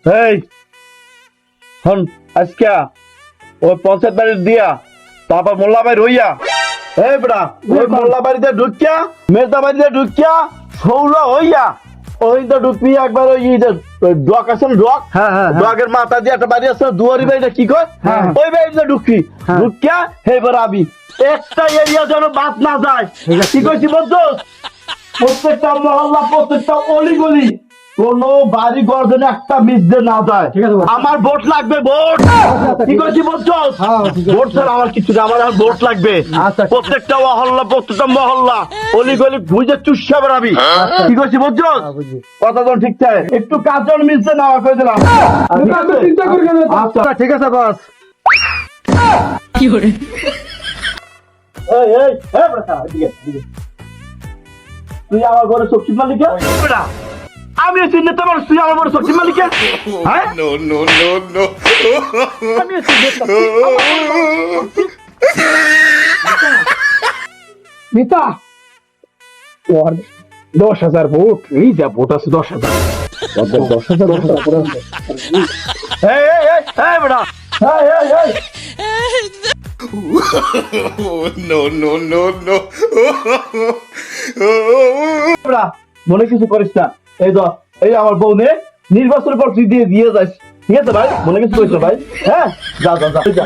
এই হন আজকে ওই পঞ্চায়েত বাড়ি দিয়া তারপর মোল্লা বাড়ি রইয়া এই বেটা ওই মোল্লা বাড়িতে ঢুকিয়া মেজদা বাড়িতে ঢুকিয়া সৌলা হইয়া ওই তো ঢুকবি একবার ওই ডক আছে ডক ডকের মাথা দিয়ে একটা বাড়ি আছে দুয়ারি বাড়িটা কি কয় ওই বাড়িতে ঢুকবি ঢুকিয়া এইবার আবি একটা এরিয়া যেন বাদ না যায় কি কইছি বলছো প্রত্যেকটা মহল্লা প্রত্যেকটা অলিগলি কোন বাড়ি ঘর যেন একটা মিস দিয়ে না যায় আমার ভোট লাগবে ভোট কি করছি বলছো ভোট স্যার আমার কিছু না আমার ভোট লাগবে প্রত্যেকটা মহল্লা প্রত্যেকটা মহল্লা অলিগলি বুঝে চুষা বেড়াবি কি করছি বলছো কথা তো ঠিক আছে একটু কাজল মিস দিয়ে না করে দিলাম আচ্ছা ঠিক আছে বাস কি করে এই এই এই বেটা এদিকে এদিকে তুই আমার ঘরে সবজি মালিক বেটা আমি চিনতে পারছি তুই আমার ঘরে সবজি মালিক হ্যাঁ নো নো নো নো আমি মিতা ওর 10,000 ভোট এই যা ভোট আছে 10,000 10,000 ভোট আছে এই এই এই এই বেটা এই এই এই no, no, no, no. বেটা মনে কিছু করিস না এই তো এই আমার বউ নে নির্বাচনের পর তুই দিয়ে দিয়ে যাস ঠিক আছে ভাই মনে কিছু করিস না ভাই হ্যাঁ যা যা যা